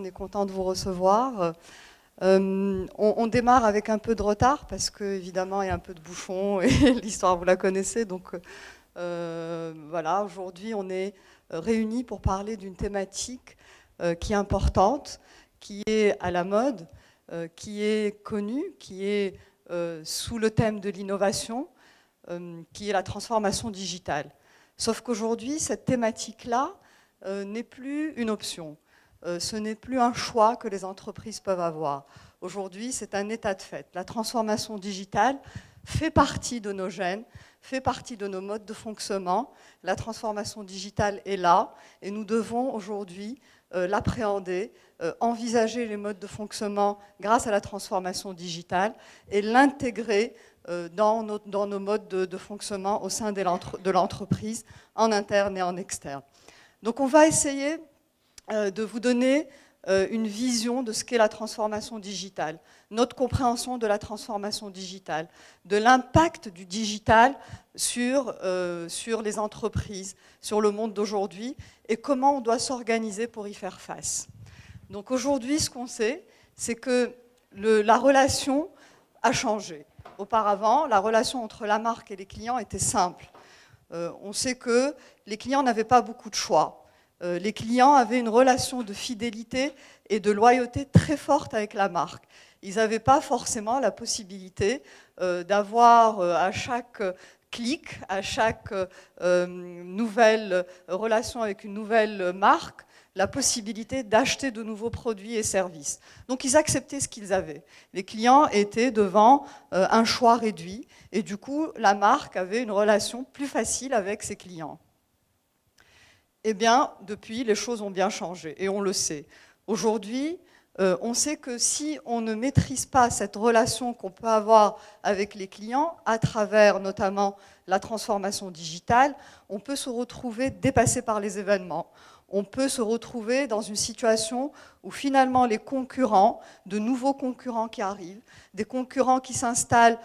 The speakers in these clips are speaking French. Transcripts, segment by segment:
est content de vous recevoir. On démarre avec un peu de retard parce qu'évidemment il y a un peu de bouchon et l'histoire vous la connaissez. Donc voilà, aujourd'hui on est réunis pour parler d'une thématique qui est importante, qui est à la mode, qui est connue, qui est sous le thème de l'innovation, qui est la transformation digitale. Sauf qu'aujourd'hui, cette thématique-là n'est plus une option. Ce n'est plus un choix que les entreprises peuvent avoir. Aujourd'hui, c'est un état de fait. La transformation digitale fait partie de nos gènes, fait partie de nos modes de fonctionnement. La transformation digitale est là et nous devons aujourd'hui l'appréhender, envisager les modes de fonctionnement grâce à la transformation digitale et l'intégrer dans nos modes de fonctionnement au sein de l'entreprise, en interne et en externe. Donc on va essayer de vous donner une vision de ce qu'est la transformation digitale, notre compréhension de la transformation digitale, de l'impact du digital sur les entreprises, sur le monde d'aujourd'hui, et comment on doit s'organiser pour y faire face. Donc aujourd'hui, ce qu'on sait, c'est que la relation a changé. Auparavant, la relation entre la marque et les clients était simple. On sait que les clients n'avaient pas beaucoup de choix. Les clients avaient une relation de fidélité et de loyauté très forte avec la marque. Ils n'avaient pas forcément la possibilité d'avoir à chaque clic, à chaque nouvelle relation avec une nouvelle marque, la possibilité d'acheter de nouveaux produits et services. Donc ils acceptaient ce qu'ils avaient. Les clients étaient devant un choix réduit et du coup la marque avait une relation plus facile avec ses clients. Eh bien, depuis, les choses ont bien changé et on le sait. Aujourd'hui, on sait que si on ne maîtrise pas cette relation qu'on peut avoir avec les clients, à travers notamment la transformation digitale, on peut se retrouver dépassé par les événements. On peut se retrouver dans une situation où finalement les concurrents, de nouveaux concurrents qui arrivent, des concurrents qui s'installent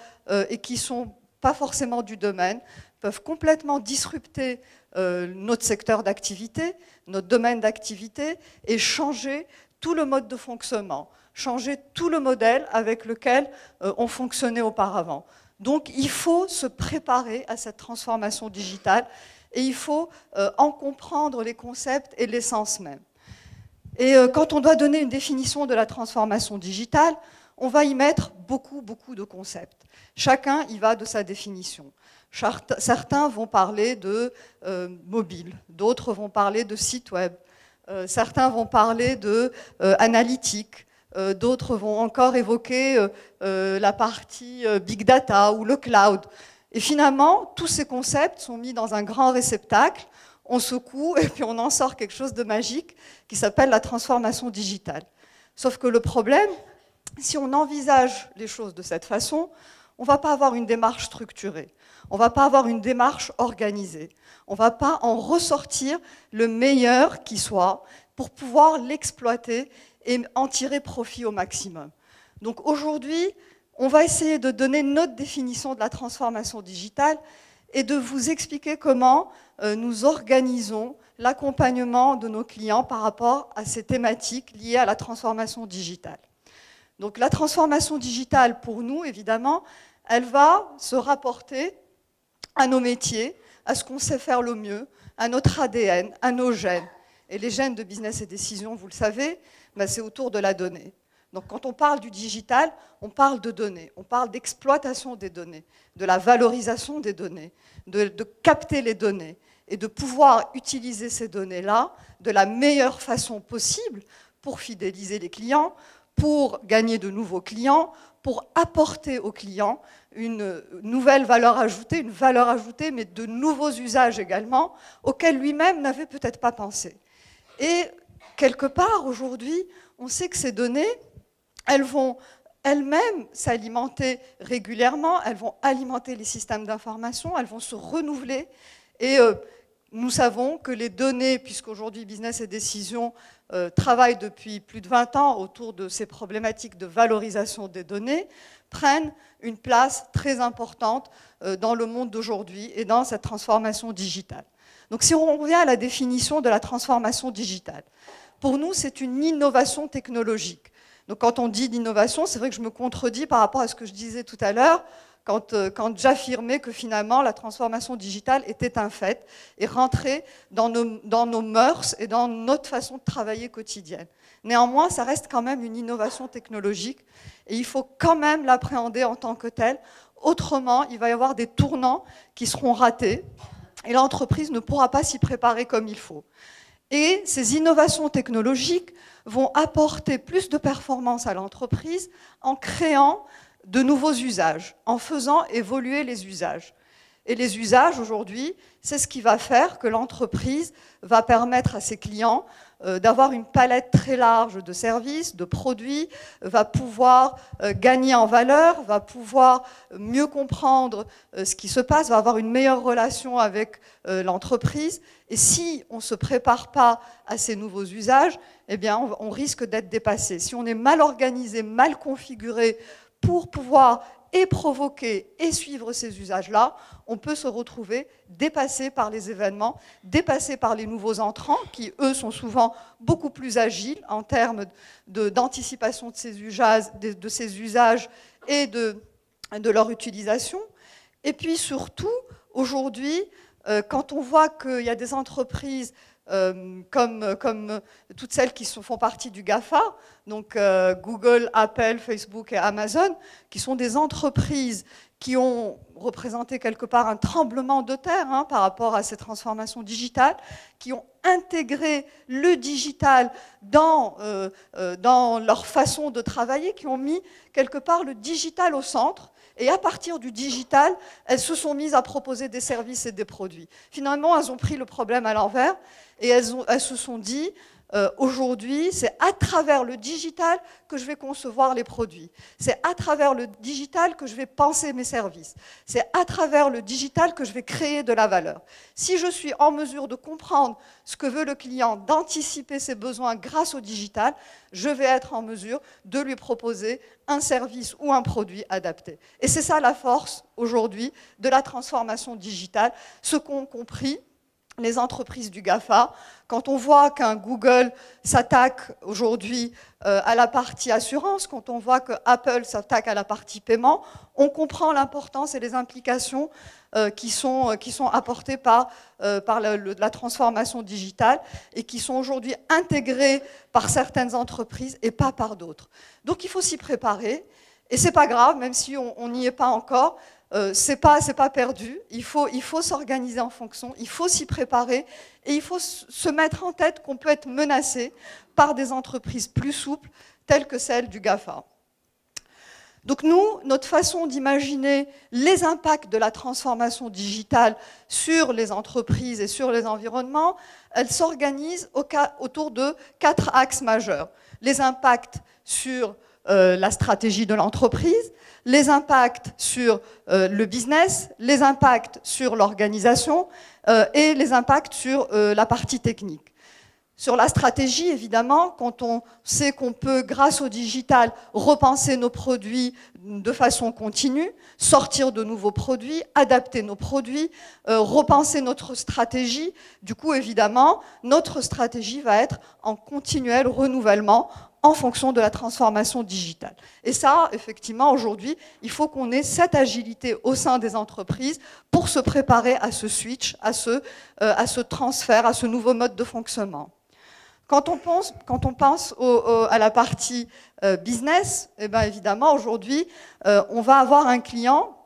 et qui ne sont pas forcément du domaine, peuvent complètement disrupter notre secteur d'activité, notre domaine d'activité et changer tout le mode de fonctionnement, changer tout le modèle avec lequel on fonctionnait auparavant. Donc il faut se préparer à cette transformation digitale et il faut en comprendre les concepts et l'essence même. Et quand on doit donner une définition de la transformation digitale, on va y mettre beaucoup de concepts. Chacun y va de sa définition. Certains vont parler de mobile, d'autres vont parler de site web, certains vont parler de analytique, d'autres vont encore évoquer la partie big data ou le cloud. Et finalement, tous ces concepts sont mis dans un grand réceptacle, on secoue et puis on en sort quelque chose de magique qui s'appelle la transformation digitale. Sauf que le problème, si on envisage les choses de cette façon, on ne va pas avoir une démarche structurée, on ne va pas avoir une démarche organisée, on ne va pas en ressortir le meilleur qui soit pour pouvoir l'exploiter et en tirer profit au maximum. Donc aujourd'hui, on va essayer de donner notre définition de la transformation digitale et de vous expliquer comment nous organisons l'accompagnement de nos clients par rapport à ces thématiques liées à la transformation digitale. Donc la transformation digitale, pour nous, évidemment, elle va se rapporter à nos métiers, à ce qu'on sait faire le mieux, à notre ADN, à nos gènes. Et les gènes de business et décision, vous le savez, c'est autour de la donnée. Donc quand on parle du digital, on parle de données, on parle d'exploitation des données, de la valorisation des données, de capter les données et de pouvoir utiliser ces données-là de la meilleure façon possible pour fidéliser les clients, pour gagner de nouveaux clients, pour apporter aux clients une nouvelle valeur ajoutée, mais de nouveaux usages également, auxquels lui-même n'avait peut-être pas pensé. Et quelque part, aujourd'hui, on sait que ces données, elles vont elles-mêmes s'alimenter régulièrement, elles vont alimenter les systèmes d'information, elles vont se renouveler. Et nous savons que les données, puisqu'aujourd'hui Business et Décision travaille depuis plus de 20 ans autour de ces problématiques de valorisation des données, prennent une place très importante dans le monde d'aujourd'hui et dans cette transformation digitale. Donc si on revient à la définition de la transformation digitale, pour nous, c'est une innovation technologique. Donc quand on dit d'innovation, c'est vrai que je me contredis par rapport à ce que je disais tout à l'heure, quand j'affirmais que finalement la transformation digitale était un fait et rentrait dans nos mœurs et dans notre façon de travailler quotidienne. Néanmoins, ça reste quand même une innovation technologique et il faut quand même l'appréhender en tant que telle. Autrement, il va y avoir des tournants qui seront ratés et l'entreprise ne pourra pas s'y préparer comme il faut. Et ces innovations technologiques vont apporter plus de performance à l'entreprise en créant de nouveaux usages, en faisant évoluer les usages. Et les usages, aujourd'hui, c'est ce qui va faire que l'entreprise va permettre à ses clients d'avoir une palette très large de services, de produits, va pouvoir gagner en valeur, va pouvoir mieux comprendre ce qui se passe, va avoir une meilleure relation avec l'entreprise. Et si on ne se prépare pas à ces nouveaux usages, eh bien, on risque d'être dépassé. Si on est mal organisé, mal configuré pour pouvoir et provoquer et suivre ces usages-là, on peut se retrouver dépassé par les événements, dépassé par les nouveaux entrants, qui, eux, sont souvent beaucoup plus agiles en termes d'anticipation de ces usages et de leur utilisation. Et puis surtout, aujourd'hui, quand on voit qu'il y a des entreprises comme toutes celles qui font partie du GAFA, donc Google, Apple, Facebook et Amazon, qui sont des entreprises qui ont représenté quelque part un tremblement de terre par rapport à ces transformations digitales, qui ont intégré le digital dans leur façon de travailler, qui ont mis quelque part le digital au centre. Et à partir du digital, elles se sont mises à proposer des services et des produits. Finalement, elles ont pris le problème à l'envers et elles se sont dit, aujourd'hui, c'est à travers le digital que je vais concevoir les produits. C'est à travers le digital que je vais penser mes services. C'est à travers le digital que je vais créer de la valeur. Si je suis en mesure de comprendre ce que veut le client, d'anticiper ses besoins grâce au digital, je vais être en mesure de lui proposer un service ou un produit adapté. Et c'est ça la force aujourd'hui de la transformation digitale, ce qu'ont compris les entreprises du GAFA. Quand on voit qu'un Google s'attaque aujourd'hui à la partie assurance, quand on voit que Apple s'attaque à la partie paiement, on comprend l'importance et les implications qui sont apportées par la transformation digitale et qui sont aujourd'hui intégrées par certaines entreprises et pas par d'autres. Donc il faut s'y préparer et c'est pas grave, même si on n'y est pas encore. C'est pas perdu, il faut s'organiser en fonction, il faut s'y préparer et il faut se mettre en tête qu'on peut être menacé par des entreprises plus souples telles que celles du GAFA. Donc nous, notre façon d'imaginer les impacts de la transformation digitale sur les entreprises et sur les environnements, elle s'organise autour de 4 axes majeurs. Les impacts sur la stratégie de l'entreprise, les impacts sur le business, les impacts sur l'organisation et les impacts sur la partie technique. Sur la stratégie, évidemment, quand on sait qu'on peut, grâce au digital, repenser nos produits de façon continue, sortir de nouveaux produits, adapter nos produits, repenser notre stratégie, du coup, évidemment, notre stratégie va être en continuel renouvellement en fonction de la transformation digitale. Et ça, effectivement, aujourd'hui, il faut qu'on ait cette agilité au sein des entreprises pour se préparer à ce switch, à ce transfert, à ce nouveau mode de fonctionnement. Quand on pense à la partie business, eh bien, évidemment, aujourd'hui, on va avoir un client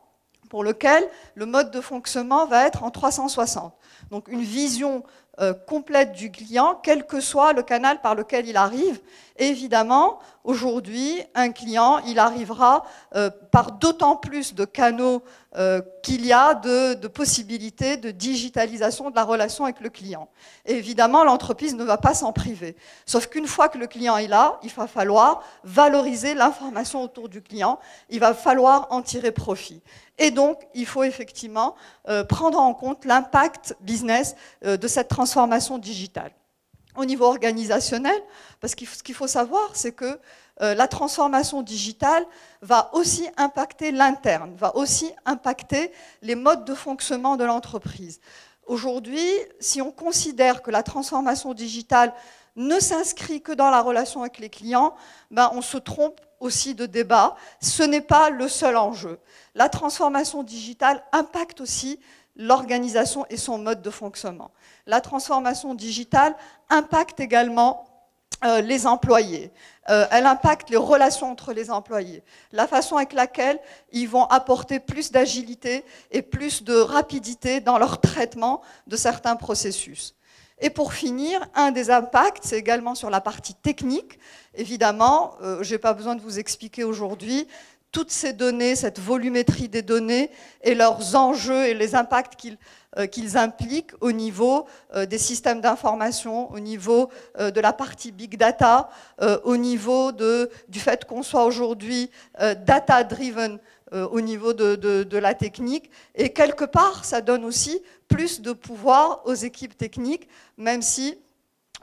pour lequel le mode de fonctionnement va être en 360. Donc une vision complète du client, quel que soit le canal par lequel il arrive. Et évidemment, aujourd'hui, un client, il arrivera par d'autant plus de canaux qu'il y a de possibilités de digitalisation de la relation avec le client. Et évidemment, l'entreprise ne va pas s'en priver. Sauf qu'une fois que le client est là, il va falloir valoriser l'information autour du client, il va falloir en tirer profit. Et donc, il faut effectivement prendre en compte l'impact business de cette transformation digitale. Au niveau organisationnel, parce que ce qu'il faut savoir, c'est que la transformation digitale va aussi impacter l'interne, va aussi impacter les modes de fonctionnement de l'entreprise. Aujourd'hui, si on considère que la transformation digitale ne s'inscrit que dans la relation avec les clients, ben on se trompe aussi de débat. Ce n'est pas le seul enjeu. La transformation digitale impacte aussi l'organisation et son mode de fonctionnement. La transformation digitale impacte également les employés. Elle impacte les relations entre les employés. La façon avec laquelle ils vont apporter plus d'agilité et plus de rapidité dans leur traitement de certains processus. Et pour finir, un des impacts, c'est également sur la partie technique. Évidemment, je n'ai pas besoin de vous expliquer aujourd'hui toutes ces données, cette volumétrie des données et leurs enjeux et les impacts qu'ils impliquent au niveau des systèmes d'information, au niveau de la partie big data, au niveau du fait qu'on soit aujourd'hui data-driven au niveau de la technique. Et quelque part, ça donne aussi plus de pouvoir aux équipes techniques, même si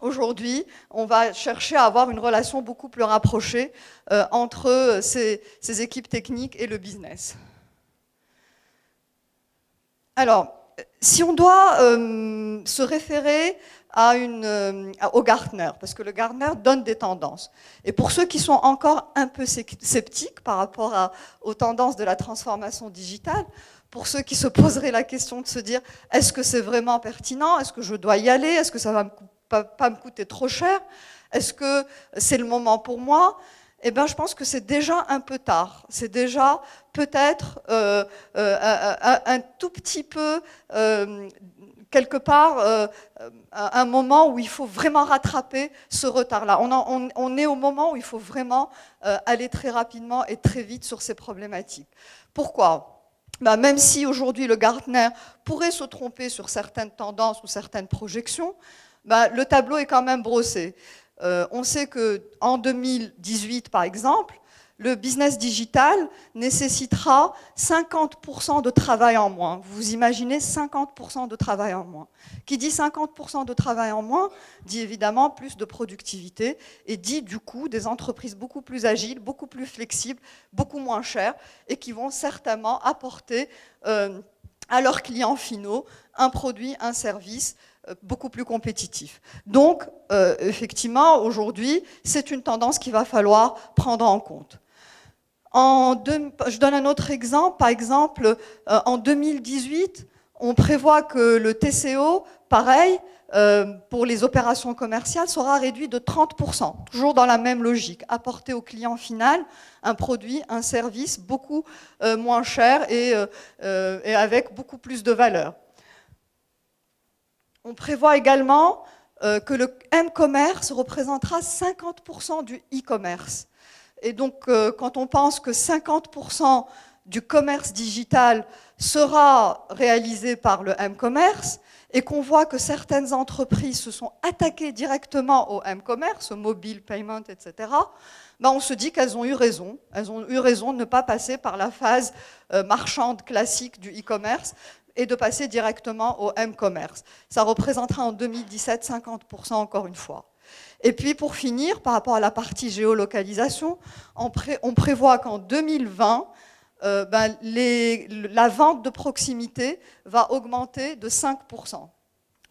aujourd'hui, on va chercher à avoir une relation beaucoup plus rapprochée entre ces équipes techniques et le business. Alors, si on doit se référer au Gartner, parce que le Gartner donne des tendances. Et pour ceux qui sont encore un peu sceptiques par rapport aux tendances de la transformation digitale, pour ceux qui se poseraient la question de se dire « est-ce que c'est vraiment pertinent? Est-ce que je dois y aller? Est-ce que ça va pas me coûter trop cher? Est-ce que c'est le moment pour moi ?» Eh bien, je pense que c'est déjà un peu tard. C'est déjà peut-être un tout petit peu, quelque part, un moment où il faut vraiment rattraper ce retard-là. On est au moment où il faut vraiment aller très rapidement et très vite sur ces problématiques. Pourquoi ? Ben, même si aujourd'hui le Gartner pourrait se tromper sur certaines tendances ou certaines projections, ben, le tableau est quand même brossé. On sait qu'en 2018, par exemple, le business digital nécessitera 50% de travail en moins. Vous imaginez 50% de travail en moins. Qui dit 50% de travail en moins, dit évidemment plus de productivité et dit du coup des entreprises beaucoup plus agiles, beaucoup plus flexibles, beaucoup moins chères et qui vont certainement apporter à leurs clients finaux un produit, un service beaucoup plus compétitif. Donc, effectivement, aujourd'hui, c'est une tendance qu'il va falloir prendre en compte. Je donne un autre exemple. Par exemple, en 2018, on prévoit que le TCO, pareil, pour les opérations commerciales, sera réduit de 30%, toujours dans la même logique, apporter au client final un produit, un service beaucoup moins cher et avec beaucoup plus de valeur. On prévoit également que le m-commerce représentera 50% du e-commerce. Et donc, quand on pense que 50% du commerce digital sera réalisé par le m-commerce, et qu'on voit que certaines entreprises se sont attaquées directement au m-commerce, au mobile payment, etc., ben on se dit qu'elles ont eu raison. Elles ont eu raison de ne pas passer par la phase marchande classique du e-commerce, et de passer directement au m-commerce. Ça représentera en 2017 50% encore une fois. Et puis pour finir, par rapport à la partie géolocalisation, on prévoit qu'en 2020, la vente de proximité va augmenter de 5%.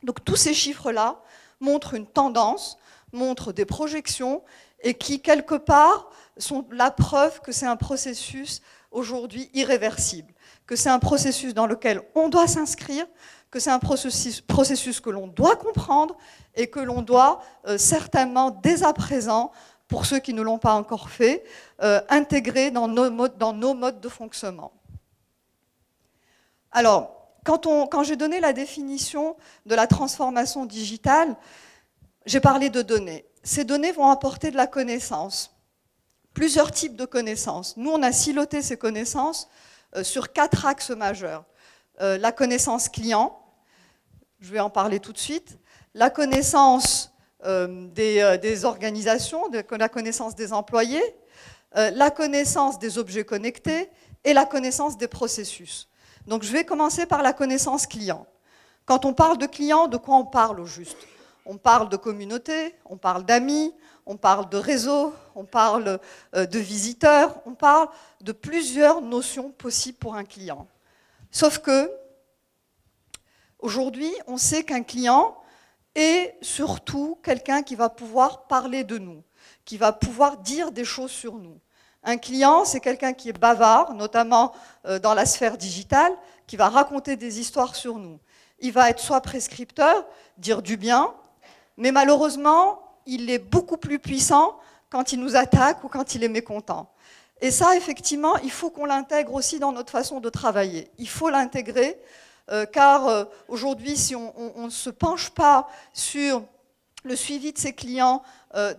Donc tous ces chiffres-là montrent une tendance, montrent des projections et qui, quelque part, sont la preuve que c'est un processus aujourd'hui irréversible, que c'est un processus dans lequel on doit s'inscrire, que c'est un processus que l'on doit comprendre et que l'on doit certainement, dès à présent, pour ceux qui ne l'ont pas encore fait, intégrer dans nos modes de fonctionnement. Alors, quand j'ai donné la définition de la transformation digitale, j'ai parlé de données. Ces données vont apporter de la connaissance, plusieurs types de connaissances. Nous, on a siloté ces connaissances sur 4 axes majeurs. La connaissance client, je vais en parler tout de suite, la connaissance des organisations, la connaissance des employés, la connaissance des objets connectés et la connaissance des processus. Donc je vais commencer par la connaissance client. Quand on parle de client, de quoi on parle au juste? On parle de communauté, on parle d'amis, on parle de réseau, on parle de visiteurs, on parle de plusieurs notions possibles pour un client. Sauf que, aujourd'hui, on sait qu'un client, et surtout quelqu'un qui va pouvoir parler de nous, qui va pouvoir dire des choses sur nous. Un client, c'est quelqu'un qui est bavard, notamment dans la sphère digitale, qui va raconter des histoires sur nous. Il va être soit prescripteur, dire du bien, mais malheureusement, il est beaucoup plus puissant quand il nous attaque ou quand il est mécontent. Et ça, effectivement, il faut qu'on l'intègre aussi dans notre façon de travailler. Il faut l'intégrer, car aujourd'hui, si on ne se penche pas sur le suivi de ses clients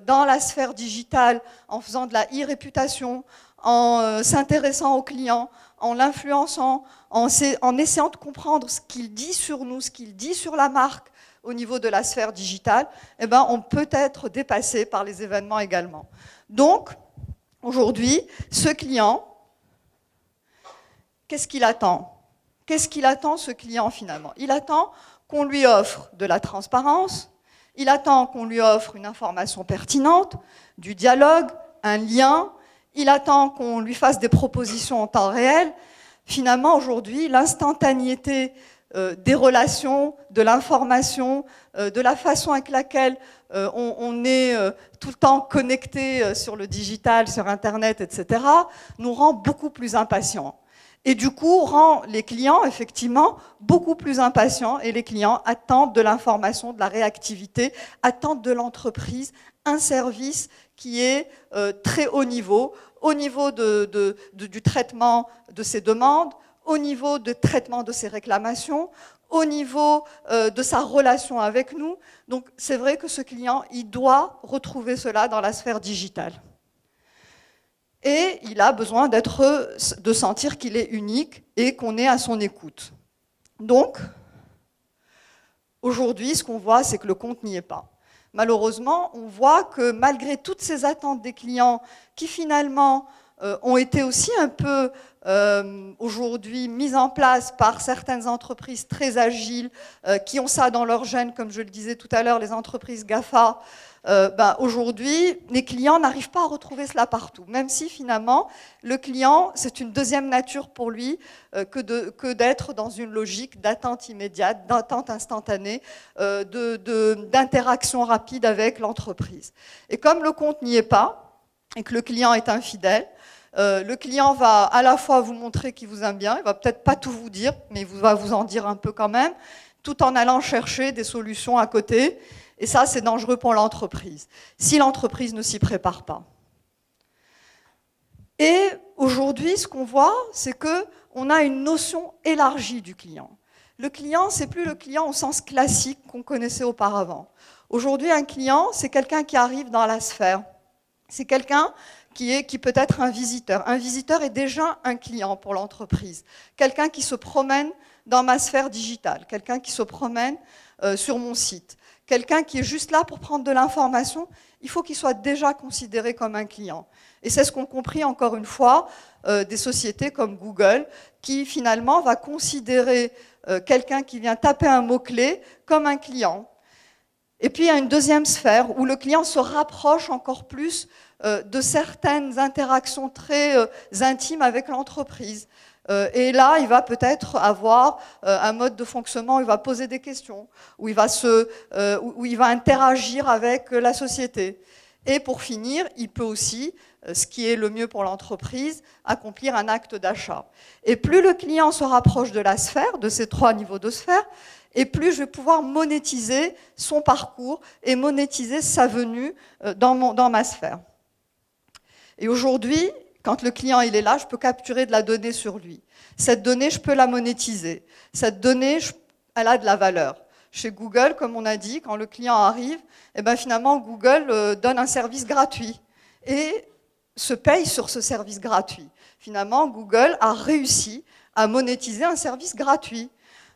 dans la sphère digitale, en faisant de la e-réputation, en s'intéressant aux clients, en l'influençant, en essayant de comprendre ce qu'il dit sur nous, ce qu'il dit sur la marque au niveau de la sphère digitale, eh ben, on peut être dépassé par les événements également. Donc, aujourd'hui, ce client, qu'est-ce qu'il attend? Qu'est-ce qu'il attend, ce client, finalement? Il attend qu'on lui offre de la transparence, il attend qu'on lui offre une information pertinente, du dialogue, un lien, il attend qu'on lui fasse des propositions en temps réel. Finalement, aujourd'hui, l'instantanéité des relations, de l'information, de la façon avec laquelle on est tout le temps connecté sur le digital, sur Internet, etc., nous rend beaucoup plus impatients. Et du coup, rend les clients, effectivement, beaucoup plus impatients. Et les clients attendent de l'information, de la réactivité, attendent de l'entreprise un service qui est très haut niveau du traitement de ses demandes, au niveau de traitement de ses réclamations, au niveau de sa relation avec nous. Donc, c'est vrai que ce client, il doit retrouver cela dans la sphère digitale. Et il a besoin de sentir qu'il est unique et qu'on est à son écoute. Donc, aujourd'hui, ce qu'on voit, c'est que le compte n'y est pas. Malheureusement, on voit que malgré toutes ces attentes des clients qui finalement ont été aussi un peu aujourd'hui mises en place par certaines entreprises très agiles qui ont ça dans leur gène, comme je le disais tout à l'heure, les entreprises GAFA, aujourd'hui, les clients n'arrivent pas à retrouver cela partout, même si finalement, le client, c'est une deuxième nature pour lui que d'être dans une logique d'attente immédiate, d'attente instantanée, d'interaction rapide avec l'entreprise. Et comme le compte n'y est pas, et que le client est infidèle, le client va à la fois vous montrer qu'il vous aime bien, il va peut-être pas tout vous dire, mais il va vous en dire un peu quand même, tout en allant chercher des solutions à côté. Et ça, c'est dangereux pour l'entreprise, si l'entreprise ne s'y prépare pas. Et aujourd'hui, ce qu'on voit, c'est qu'on a une notion élargie du client. Le client, c'est plus le client au sens classique qu'on connaissait auparavant. Aujourd'hui, un client, c'est quelqu'un qui arrive dans la sphère. C'est quelqu'un qui peut être un visiteur. Un visiteur est déjà un client pour l'entreprise. Quelqu'un qui se promène dans ma sphère digitale, quelqu'un qui se promène sur mon site. Quelqu'un qui est juste là pour prendre de l'information, il faut qu'il soit déjà considéré comme un client. Et c'est ce qu'ont compris, encore une fois, des sociétés comme Google, qui finalement va considérer quelqu'un qui vient taper un mot-clé comme un client. Et puis il y a une deuxième sphère où le client se rapproche encore plus de certaines interactions très intimes avec l'entreprise. Et là, il va peut-être avoir un mode de fonctionnement où il va poser des questions, où il va interagir avec la société. Et pour finir, il peut aussi, ce qui est le mieux pour l'entreprise, accomplir un acte d'achat. Et plus le client se rapproche de la sphère, de ces trois niveaux de sphère, et plus je vais pouvoir monétiser son parcours et monétiser sa venue dans ma sphère. Et aujourd'hui, quand le client il est là, je peux capturer de la donnée sur lui. Cette donnée, je peux la monétiser. Cette donnée, elle a de la valeur. Chez Google, comme on a dit, quand le client arrive, eh ben finalement, Google donne un service gratuit et se paye sur ce service gratuit. Finalement, Google a réussi à monétiser un service gratuit.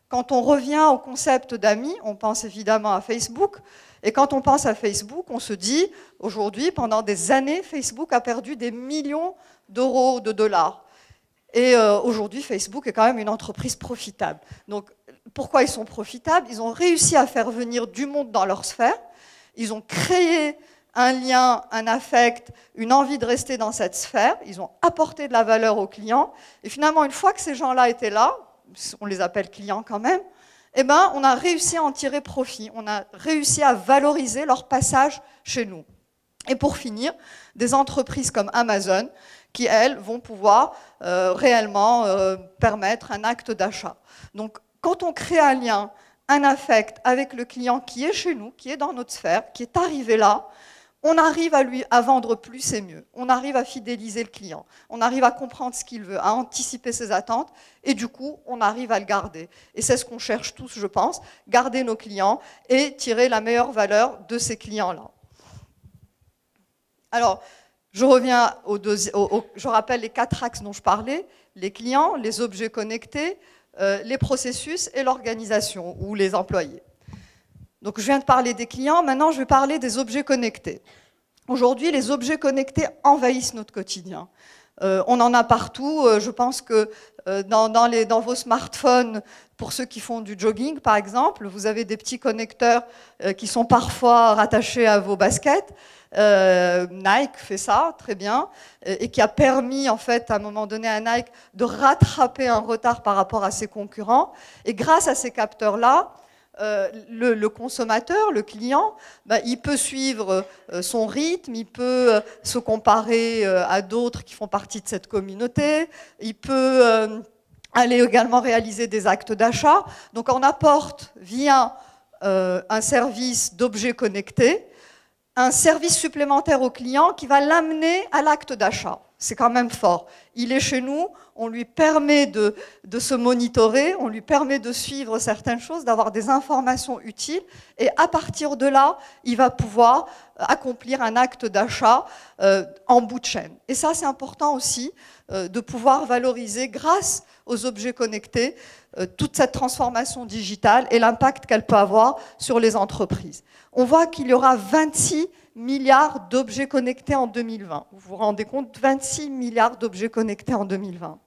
Quand on revient au concept d'amis, on pense évidemment à Facebook. Et quand on pense à Facebook, on se dit, aujourd'hui, pendant des années, Facebook a perdu des millions d'euros, de dollars. Et aujourd'hui, Facebook est quand même une entreprise profitable. Donc, pourquoi ils sont profitables? Ils ont réussi à faire venir du monde dans leur sphère. Ils ont créé un lien, un affect, une envie de rester dans cette sphère. Ils ont apporté de la valeur aux clients. Et finalement, une fois que ces gens-là étaient là, on les appelle clients quand même, eh ben, on a réussi à en tirer profit, on a réussi à valoriser leur passage chez nous. Et pour finir, des entreprises comme Amazon, qui, elles, vont pouvoir réellement permettre un acte d'achat. Donc, quand on crée un lien, un affect avec le client qui est chez nous, qui est dans notre sphère, qui est arrivé là, on arrive à vendre plus et mieux. On arrive à fidéliser le client. On arrive à comprendre ce qu'il veut, à anticiper ses attentes, et du coup, on arrive à le garder. Et c'est ce qu'on cherche tous, je pense, garder nos clients et tirer la meilleure valeur de ces clients-là. Alors, je reviens je rappelle les 4 axes dont je parlais, les clients, les objets connectés, les processus et l'organisation ou les employés. Donc je viens de parler des clients, maintenant je vais parler des objets connectés. Aujourd'hui, les objets connectés envahissent notre quotidien. On en a partout, je pense que dans vos smartphones, pour ceux qui font du jogging par exemple, vous avez des petits connecteurs qui sont parfois rattachés à vos baskets. Nike fait ça très bien et qui a permis en fait à un moment donné à Nike de rattraper un retard par rapport à ses concurrents. Et grâce à ces capteurs-là, le consommateur, le client, il peut suivre son rythme, il peut se comparer à d'autres qui font partie de cette communauté, il peut aller également réaliser des actes d'achat. Donc on apporte via un service d'objets connectés un service supplémentaire au client qui va l'amener à l'acte d'achat. C'est quand même fort. Il est chez nous, on lui permet de se monitorer, on lui permet de suivre certaines choses, d'avoir des informations utiles, et à partir de là, il va pouvoir accomplir un acte d'achat en bout de chaîne. Et ça, c'est important aussi de pouvoir valoriser, grâce aux objets connectés, toute cette transformation digitale et l'impact qu'elle peut avoir sur les entreprises. On voit qu'il y aura 26 milliards d'objets connectés en 2020. Vous vous rendez compte, 26 milliards d'objets connectés en 2020.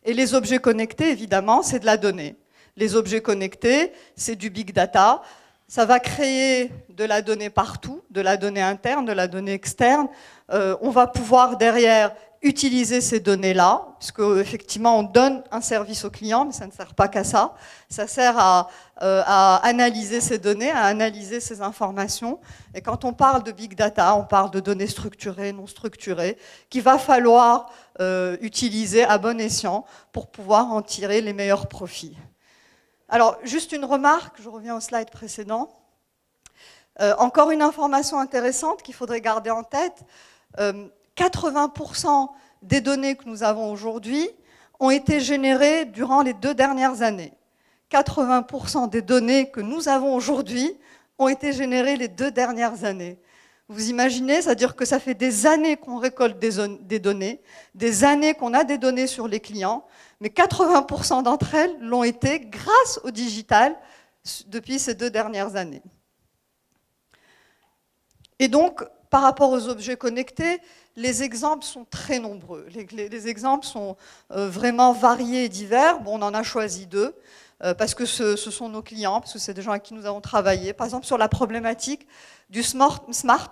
Et les objets connectés, évidemment, c'est de la donnée. Les objets connectés, c'est du big data. Ça va créer de la donnée partout, de la donnée interne, de la donnée externe. On va pouvoir derrière utiliser ces données-là, parce qu'effectivement, on donne un service au client, mais ça ne sert pas qu'à ça. Ça sert à analyser ces données, à analyser ces informations. Et quand on parle de big data, on parle de données structurées, non structurées, qu'il va falloir utiliser à bon escient pour pouvoir en tirer les meilleurs profits. Alors, juste une remarque, je reviens au slide précédent. Encore une information intéressante qu'il faudrait garder en tête. 80% des données que nous avons aujourd'hui ont été générées durant les 2 dernières années. 80% des données que nous avons aujourd'hui ont été générées les 2 dernières années. Vous imaginez, c'est-à-dire que ça fait des années qu'on récolte des données, des années qu'on a des données sur les clients, mais 80% d'entre elles l'ont été grâce au digital depuis ces 2 dernières années. Et donc, par rapport aux objets connectés, les exemples sont très nombreux. Les exemples sont vraiment variés et divers. Bon, on en a choisi 2, parce que ce sont nos clients, parce que c'est des gens avec qui nous avons travaillé. Par exemple, sur la problématique du smart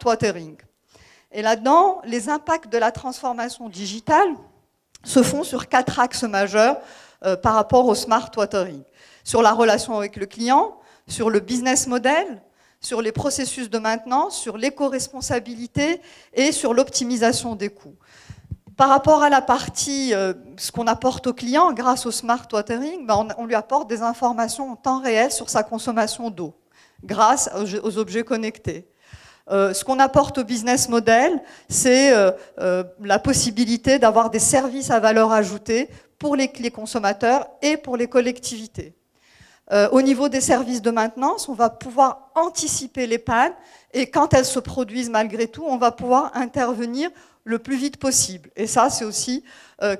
watering. Et là-dedans, les impacts de la transformation digitale se font sur 4 axes majeurs par rapport au smart watering. Sur la relation avec le client, sur le business model, sur les processus de maintenance, sur l'éco-responsabilité et sur l'optimisation des coûts. Par rapport à la partie, ce qu'on apporte au client grâce au smart watering, on lui apporte des informations en temps réel sur sa consommation d'eau, grâce aux objets connectés. Ce qu'on apporte au business model, c'est la possibilité d'avoir des services à valeur ajoutée pour les consommateurs et pour les collectivités. Au niveau des services de maintenance, on va pouvoir anticiper les pannes et quand elles se produisent malgré tout, on va pouvoir intervenir le plus vite possible. Et ça, c'est aussi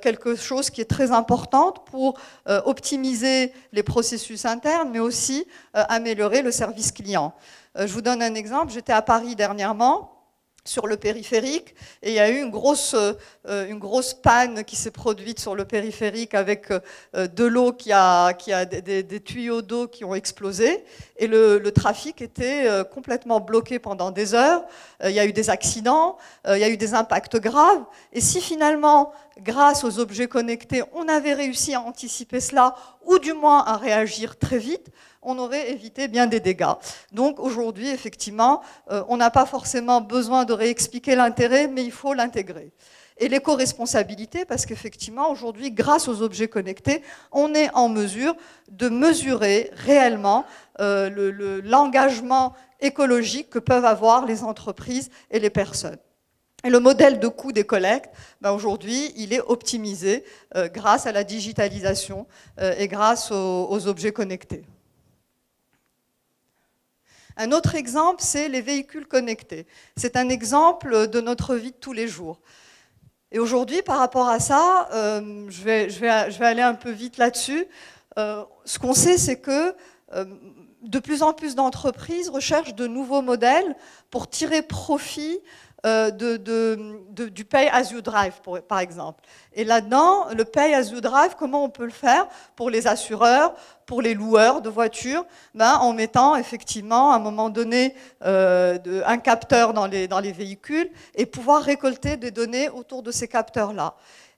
quelque chose qui est très important pour optimiser les processus internes, mais aussi améliorer le service client. Je vous donne un exemple. J'étais à Paris dernièrement sur le périphérique, et il y a eu une grosse panne qui s'est produite sur le périphérique avec de l'eau des tuyaux d'eau qui ont explosé, et le trafic était complètement bloqué pendant des heures. Il y a eu des accidents, il y a eu des impacts graves, et si finalement, grâce aux objets connectés, on avait réussi à anticiper cela, ou du moins à réagir très vite, on aurait évité bien des dégâts. Donc aujourd'hui, effectivement, on n'a pas forcément besoin de réexpliquer l'intérêt, mais il faut l'intégrer. Et l'éco-responsabilité, parce qu'effectivement, aujourd'hui, grâce aux objets connectés, on est en mesure de mesurer réellement l'engagement écologique que peuvent avoir les entreprises et les personnes. Et le modèle de coût des collectes, aujourd'hui, il est optimisé grâce à la digitalisation et grâce aux objets connectés. Un autre exemple, c'est les véhicules connectés. C'est un exemple de notre vie de tous les jours. Et aujourd'hui, par rapport à ça, je vais aller un peu vite là-dessus. Ce qu'on sait, c'est que de plus en plus d'entreprises recherchent de nouveaux modèles pour tirer profit du Pay as you drive, par exemple. Et là-dedans, le Pay as you drive, comment on peut le faire pour les assureurs, pour les loueurs de voitures, en mettant effectivement à un moment donné un capteur dans les véhicules et pouvoir récolter des données autour de ces capteurs-là.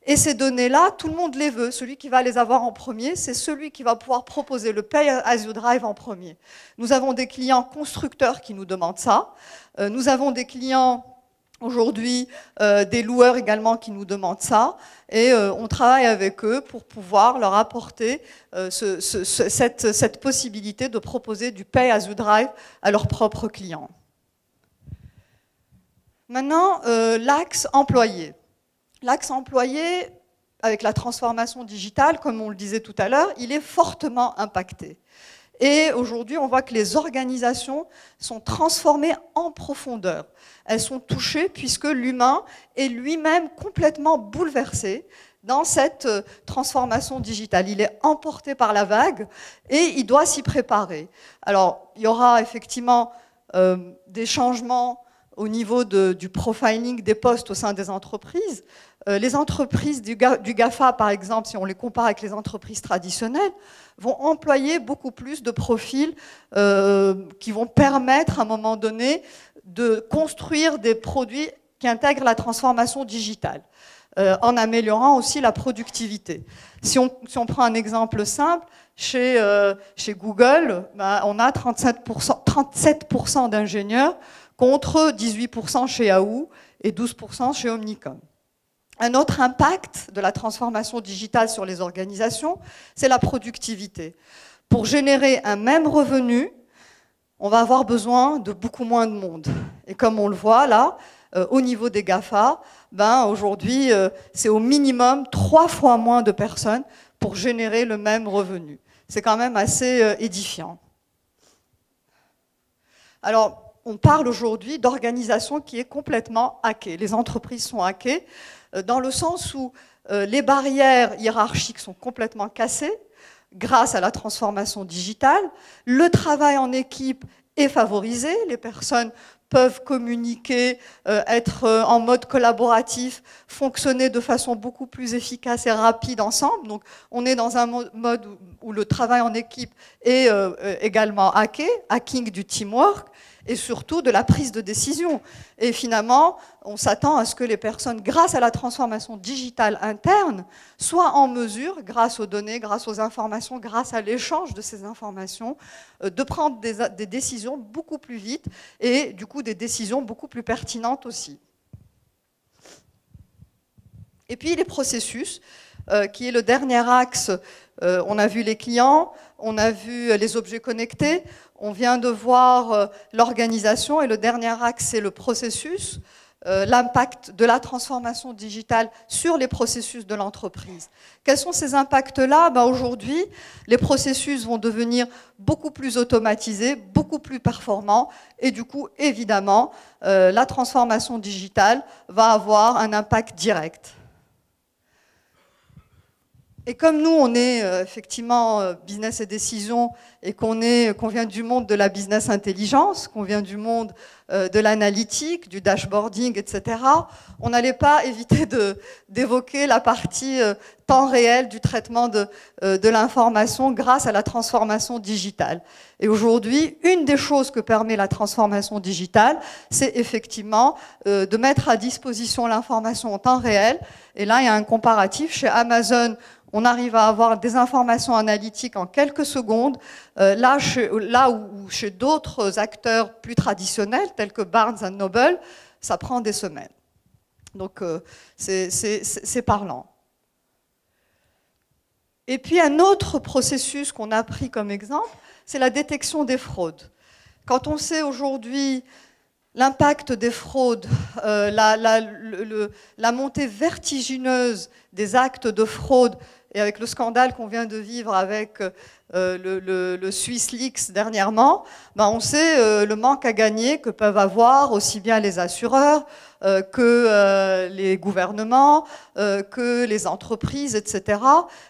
Et ces données-là, tout le monde les veut. Celui qui va les avoir en premier, c'est celui qui va pouvoir proposer le Pay as you drive en premier. Nous avons des clients constructeurs qui nous demandent ça. Nous avons des clients aujourd'hui, des loueurs également qui nous demandent ça, et on travaille avec eux pour pouvoir leur apporter cette possibilité de proposer du Pay as you drive à leurs propres clients. Maintenant, l'axe employé. L'axe employé, avec la transformation digitale, comme on le disait tout à l'heure, il est fortement impacté. Et aujourd'hui, on voit que les organisations sont transformées en profondeur. Elles sont touchées puisque l'humain est lui-même complètement bouleversé dans cette transformation digitale. Il est emporté par la vague et il doit s'y préparer. Alors, il y aura effectivement des changements au niveau du profiling des postes au sein des entreprises. Les entreprises du GAFA, par exemple, si on les compare avec les entreprises traditionnelles, vont employer beaucoup plus de profils qui vont permettre à un moment donné de construire des produits qui intègrent la transformation digitale, en améliorant aussi la productivité. Si on prend un exemple simple, chez Google, on a 37% d'ingénieurs contre 18% chez Yahoo et 12% chez Omnicom. Un autre impact de la transformation digitale sur les organisations, c'est la productivité. Pour générer un même revenu, on va avoir besoin de beaucoup moins de monde. Et comme on le voit là, au niveau des GAFA, aujourd'hui, c'est au minimum 3 fois moins de personnes pour générer le même revenu. C'est quand même assez édifiant. Alors, on parle aujourd'hui d'organisation qui est complètement hackée. Les entreprises sont hackées dans le sens où les barrières hiérarchiques sont complètement cassées grâce à la transformation digitale. Le travail en équipe est favorisé. Les personnes peuvent communiquer, être en mode collaboratif, fonctionner de façon beaucoup plus efficace et rapide ensemble. Donc, on est dans un mode où le travail en équipe est également hacké, hacking du teamwork, et surtout de la prise de décision. Et finalement, on s'attend à ce que les personnes, grâce à la transformation digitale interne, soient en mesure, grâce aux données, grâce aux informations, grâce à l'échange de ces informations, de prendre des décisions beaucoup plus vite et du coup des décisions beaucoup plus pertinentes aussi. Et puis les processus, qui est le dernier axe. On a vu les clients, on a vu les objets connectés, on vient de voir l'organisation, et le dernier axe, c'est le processus, l'impact de la transformation digitale sur les processus de l'entreprise. Quels sont ces impacts-là? Aujourd'hui, les processus vont devenir beaucoup plus automatisés, beaucoup plus performants, et du coup, évidemment, la transformation digitale va avoir un impact direct. Et comme nous, on est effectivement business et décision, et qu'on vient du monde de la business intelligence, qu'on vient du monde de l'analytique, du dashboarding, etc., on n'allait pas éviter d'évoquer la partie temps réel du traitement de l'information grâce à la transformation digitale. Et aujourd'hui, une des choses que permet la transformation digitale, c'est effectivement de mettre à disposition l'information en temps réel. Et là, il y a un comparatif. Chez Amazon, on arrive à avoir des informations analytiques en quelques secondes, là où chez d'autres acteurs plus traditionnels, tels que Barnes & Noble, ça prend des semaines. Donc, c'est parlant. Et puis, un autre processus qu'on a pris comme exemple, c'est la détection des fraudes. Quand on sait aujourd'hui l'impact des fraudes, la montée vertigineuse des actes de fraude, et avec le scandale qu'on vient de vivre avec le SwissLeaks dernièrement, ben on sait le manque à gagner que peuvent avoir aussi bien les assureurs que les gouvernements, que les entreprises, etc.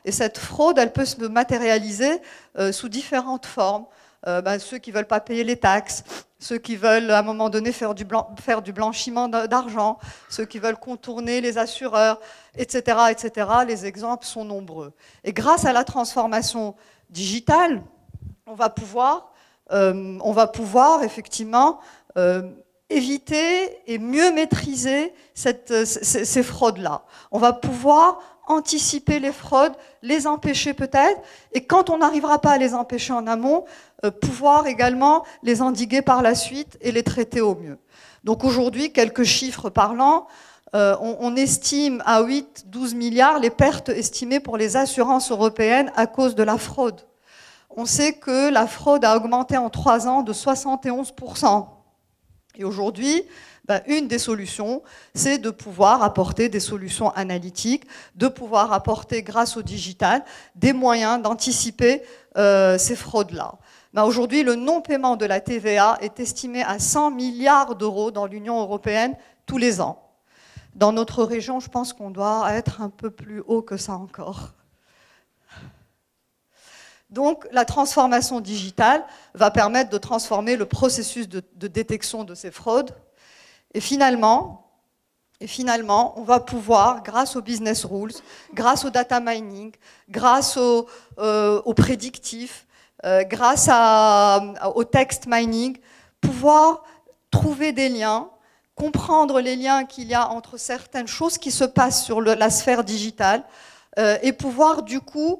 Et cette fraude, elle peut se matérialiser sous différentes formes. Ceux qui ne veulent pas payer les taxes, ceux qui veulent à un moment donné faire du blanchiment d'argent, ceux qui veulent contourner les assureurs, etc., etc. Les exemples sont nombreux. Et grâce à la transformation digitale, on va pouvoir effectivement éviter et mieux maîtriser ces fraudes-là. On va pouvoir anticiper les fraudes, les empêcher peut-être, et quand on n'arrivera pas à les empêcher en amont, pouvoir également les endiguer par la suite et les traiter au mieux. Donc aujourd'hui, quelques chiffres parlants, on estime à 8-12 milliards les pertes estimées pour les assurances européennes à cause de la fraude. On sait que la fraude a augmenté en 3 ans de 71%. Et aujourd'hui, une des solutions, c'est de pouvoir apporter des solutions analytiques, de pouvoir apporter, grâce au digital, des moyens d'anticiper ces fraudes-là. Aujourd'hui, le non-paiement de la TVA est estimé à 100 milliards d'euros dans l'Union européenne tous les ans. Dans notre région, je pense qu'on doit être un peu plus haut que ça encore. Donc, la transformation digitale va permettre de transformer le processus de détection de ces fraudes. Et finalement, on va pouvoir, grâce aux business rules, grâce au data mining, grâce au prédictif, grâce au text mining, pouvoir trouver des liens, comprendre les liens qu'il y a entre certaines choses qui se passent sur la sphère digitale, et pouvoir du coup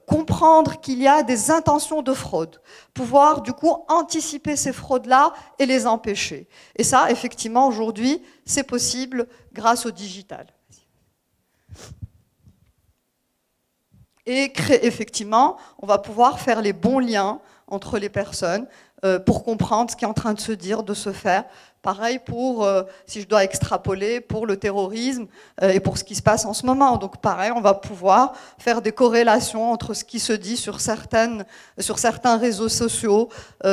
comprendre qu'il y a des intentions de fraude, pouvoir du coup anticiper ces fraudes-là et les empêcher. Et ça, effectivement, aujourd'hui, c'est possible grâce au digital. Et effectivement, on va pouvoir faire les bons liens entre les personnes pour comprendre ce qui est en train de se dire, de se faire. Pareil pour, si je dois extrapoler, pour le terrorisme et pour ce qui se passe en ce moment. Donc pareil, on va pouvoir faire des corrélations entre ce qui se dit sur certains réseaux sociaux,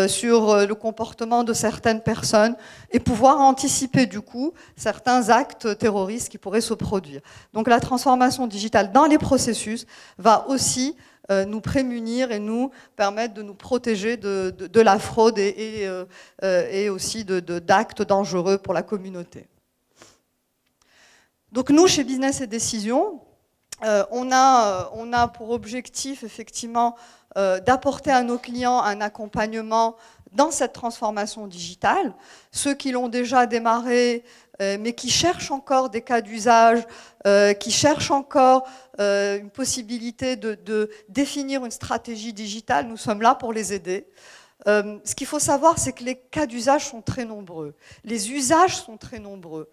sur le comportement de certaines personnes, et pouvoir anticiper du coup certains actes terroristes qui pourraient se produire. Donc la transformation digitale dans les processus va aussi nous prémunir et nous permettre de nous protéger de la fraude et aussi d'actes dangereux pour la communauté. Donc nous, chez Business et Décision, on a pour objectif effectivement d'apporter à nos clients un accompagnement dans cette transformation digitale. Ceux qui l'ont déjà démarré, mais qui cherchent encore des cas d'usage, qui cherchent encore une possibilité de définir une stratégie digitale, nous sommes là pour les aider. Ce qu'il faut savoir, c'est que les cas d'usage sont très nombreux, les usages sont très nombreux.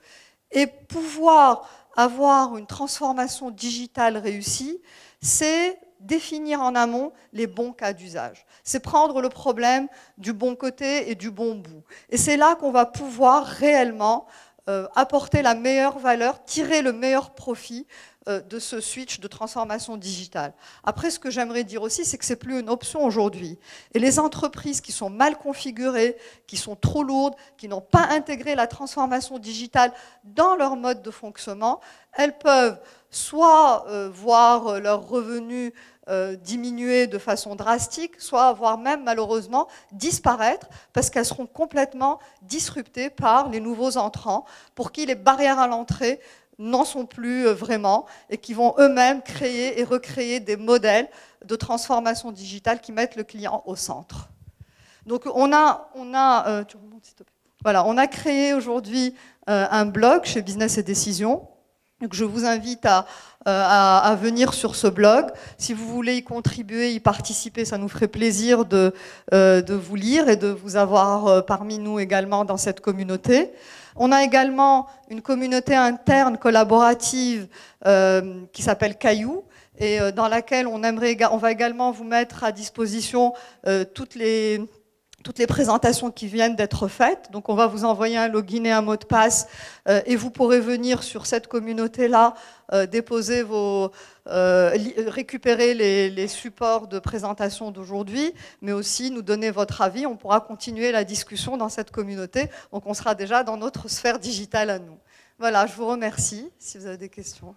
Et pouvoir avoir une transformation digitale réussie, c'est définir en amont les bons cas d'usage. C'est prendre le problème du bon côté et du bon bout. Et c'est là qu'on va pouvoir réellement apporter la meilleure valeur, tirer le meilleur profit de ce switch de transformation digitale. Après, ce que j'aimerais dire aussi, c'est que ce n'est plus une option aujourd'hui. Et les entreprises qui sont mal configurées, qui sont trop lourdes, qui n'ont pas intégré la transformation digitale dans leur mode de fonctionnement, elles peuvent soit voir leurs revenus diminuer de façon drastique, soit voire même malheureusement disparaître parce qu'elles seront complètement disruptées par les nouveaux entrants pour qui les barrières à l'entrée n'en sont plus vraiment et qui vont eux-mêmes créer et recréer des modèles de transformation digitale qui mettent le client au centre. Donc on a créé aujourd'hui un blog chez Business et Décision. Donc je vous invite à venir sur ce blog. Si vous voulez y contribuer, y participer, ça nous ferait plaisir de vous lire et de vous avoir parmi nous également dans cette communauté. On a également une communauté interne collaborative qui s'appelle Caillou et dans laquelle on va également vous mettre à disposition toutes les présentations qui viennent d'être faites. Donc on va vous envoyer un login et un mot de passe et vous pourrez venir sur cette communauté-là déposer récupérer les supports de présentation d'aujourd'hui, mais aussi nous donner votre avis. On pourra continuer la discussion dans cette communauté. Donc on sera déjà dans notre sphère digitale à nous. Voilà, je vous remercie si vous avez des questions.